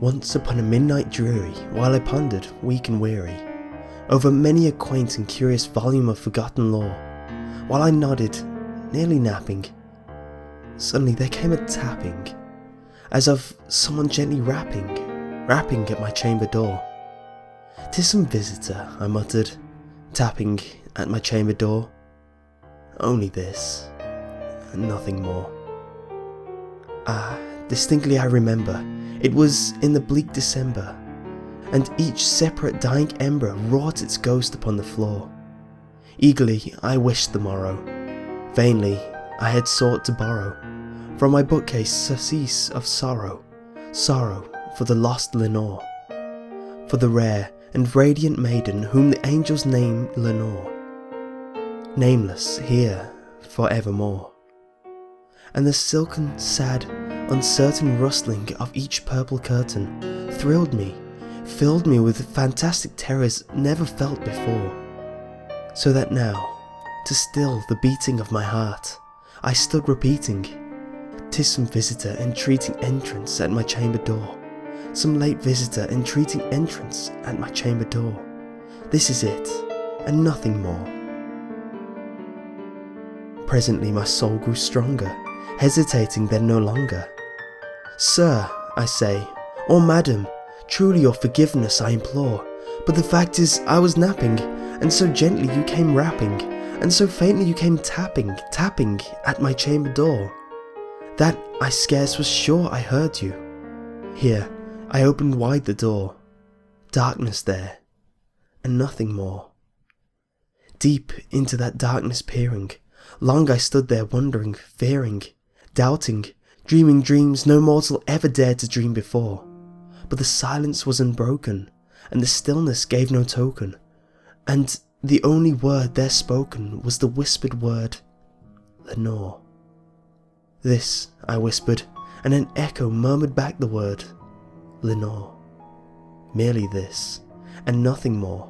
Once upon a midnight dreary, while I pondered, weak and weary, over many a quaint and curious volume of forgotten lore, while I nodded, nearly napping, suddenly there came a tapping, as of someone gently rapping at my chamber door. "'Tis some visitor," I muttered, tapping at my chamber door. Only this, and nothing more. Distinctly I remember, it was in the bleak December, and each separate dying ember wrought its ghost upon the floor. Eagerly I wished the morrow, vainly I had sought to borrow from my bookcase surcease of sorrow, sorrow for the lost Lenore, for the rare and radiant maiden whom the angels name Lenore, nameless here for evermore. And the silken, sad, uncertain rustling of each purple curtain thrilled me, filled me with fantastic terrors never felt before, so that now, to still the beating of my heart, I stood repeating, "'Tis some visitor entreating entrance at my chamber door, some late visitor entreating entrance at my chamber door. This is it, and nothing more." Presently my soul grew stronger, hesitating then no longer. "Sir," I say, "or madam, truly your forgiveness I implore, but the fact is I was napping, and so gently you came rapping, and so faintly you came tapping at my chamber door, that I scarce was sure I heard you." Here I opened wide the door, darkness there, and nothing more. Deep into that darkness peering, long I stood there wondering, fearing, doubting, dreaming dreams no mortal ever dared to dream before. But the silence was unbroken, and the stillness gave no token, and the only word there spoken was the whispered word, "Lenore." "This," I whispered, and an echo murmured back the word, "Lenore." Merely this, and nothing more.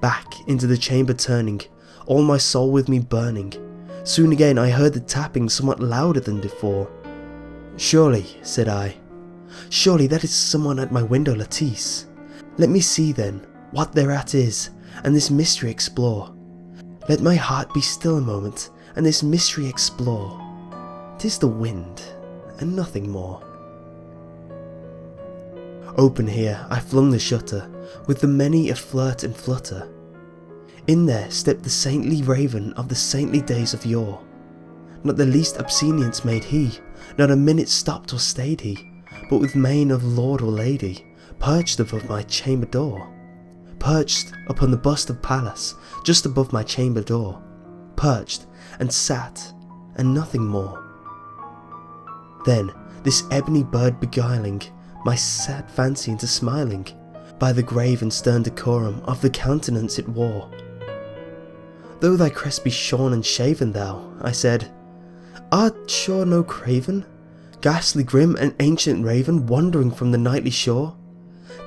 Back into the chamber turning, all my soul with me burning, soon again I heard the tapping somewhat louder than before. "Surely," said I, "surely that is someone at my window lattice. Let me see then what thereat is, and this mystery explore. Let my heart be still a moment, and this mystery explore. 'Tis the wind, and nothing more." Open here I flung the shutter, with the many a flirt and flutter. In there stepped the saintly raven of the saintly days of yore. Not the least obscenence made he, not a minute stopped or stayed he, but with mien of lord or lady, perched above my chamber door, perched upon the bust of Pallas, just above my chamber door, perched and sat, and nothing more. Then this ebony bird beguiling my sad fancy into smiling, by the grave and stern decorum of the countenance it wore. "Though thy crest be shorn and shaven, thou," I said, "art sure no craven, ghastly grim and ancient raven wandering from the nightly shore?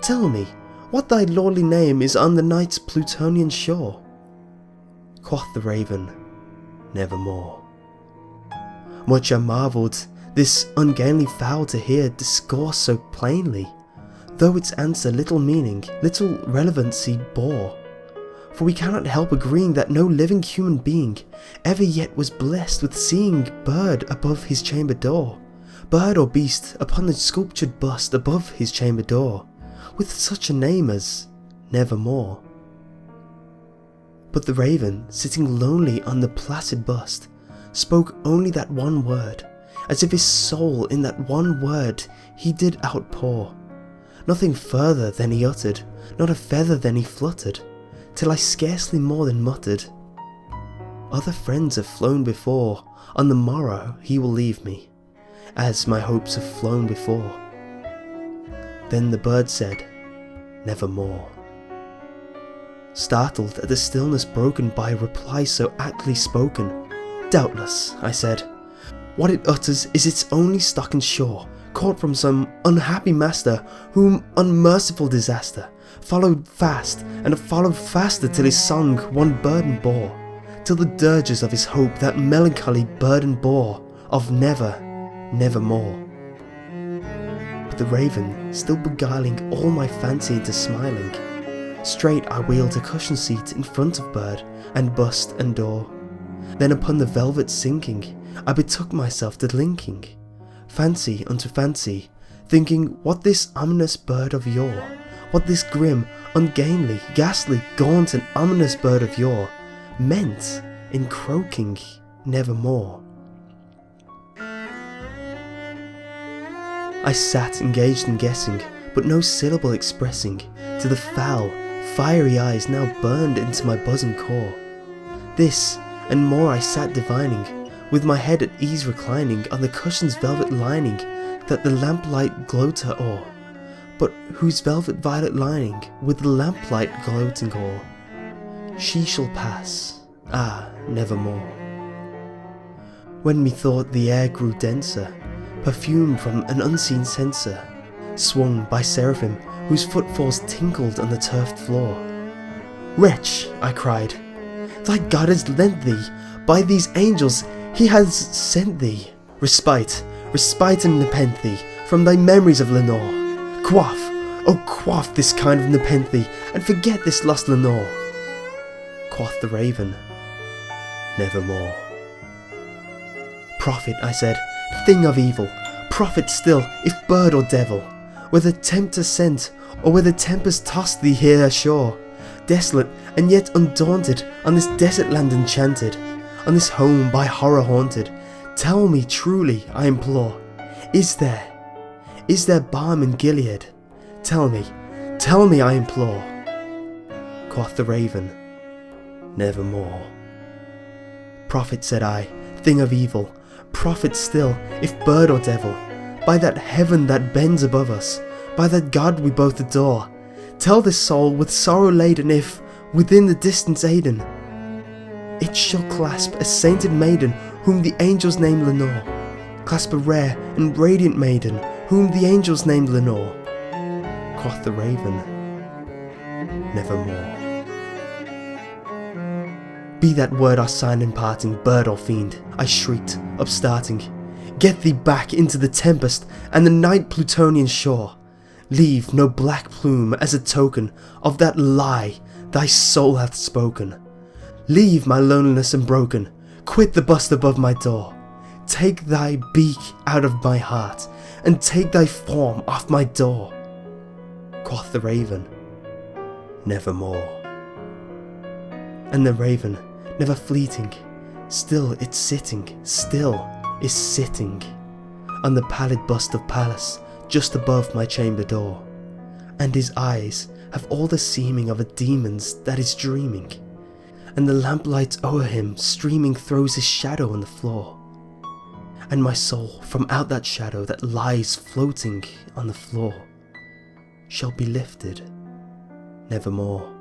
Tell me, what thy lordly name is on the night's Plutonian shore?" Quoth the raven, "Nevermore." Much I marvelled this ungainly fowl to hear discourse so plainly, though its answer little meaning, little relevancy bore. For we cannot help agreeing that no living human being ever yet was blessed with seeing bird above his chamber door, bird or beast upon the sculptured bust above his chamber door, with such a name as Nevermore. But the raven, sitting lonely on the placid bust, spoke only that one word, as if his soul in that one word he did outpour. Nothing further than he uttered, not a feather than he fluttered, till I scarcely more than muttered, "Other friends have flown before, on the morrow he will leave me, as my hopes have flown before." Then the bird said, "Nevermore." Startled at the stillness broken by a reply so aptly spoken, "Doubtless," I said, "what it utters is its only stock and shore, caught from some unhappy master, whom unmerciful disaster followed fast, and followed faster till his song one burden bore, till the dirges of his hope that melancholy burden bore, of never, nevermore." But the raven, still beguiling all my fancy into smiling. Straight I wheeled a cushion seat in front of bird, and bust and door. Then upon the velvet sinking, I betook myself to linking fancy unto fancy, thinking what this ominous bird of yore, what this grim, ungainly, ghastly, gaunt and ominous bird of yore meant in croaking nevermore. I sat engaged in guessing, but no syllable expressing, to the foul, fiery eyes now burned into my bosom core. This and more I sat divining, with my head at ease reclining on the cushion's velvet lining that the lamplight glowed her o'er, but whose velvet violet lining with the lamplight gloating o'er. She shall pass, nevermore. When methought the air grew denser, perfume from an unseen censer, swung by seraphim whose footfalls tinkled on the turfed floor. Wretch, I cried, thy God has lent thee, by these angels he has sent thee, respite and nepenthe from thy memories of Lenore. Quaff this kind of nepenthe, and forget this lost Lenore. Quoth the raven, nevermore. Prophet, I said, thing of evil, prophet still, if bird or devil, whether tempter sent, or whether tempest tossed thee here ashore, desolate and yet undaunted, on this desert land enchanted, on this home by horror haunted, tell me truly, I implore, is there balm in Gilead? Tell me, I implore. Quoth the raven, nevermore. Prophet, said I, thing of evil, prophet still, if bird or devil, by that heaven that bends above us, by that God we both adore, tell this soul with sorrow laden if, within the distance Aden, it shall clasp a sainted maiden whom the angels name Lenore, clasp a rare and radiant maiden whom the angels named Lenore. Quoth the raven, nevermore. Be that word our sign in parting, bird or fiend, I shrieked, upstarting. Get thee back into the tempest and the night Plutonian shore. Leave no black plume as a token of that lie thy soul hath spoken. Leave my loneliness unbroken, quit the bust above my door. Take thy beak out of my heart, and take thy form off my door. Quoth the raven, nevermore. And the raven, never fleeting, still it's sitting, still is sitting, on the pallid bust of Pallas, just above my chamber door. And his eyes have all the seeming of a demon's that is dreaming, and the lamplight o'er him streaming throws his shadow on the floor. And my soul from out that shadow that lies floating on the floor shall be lifted nevermore.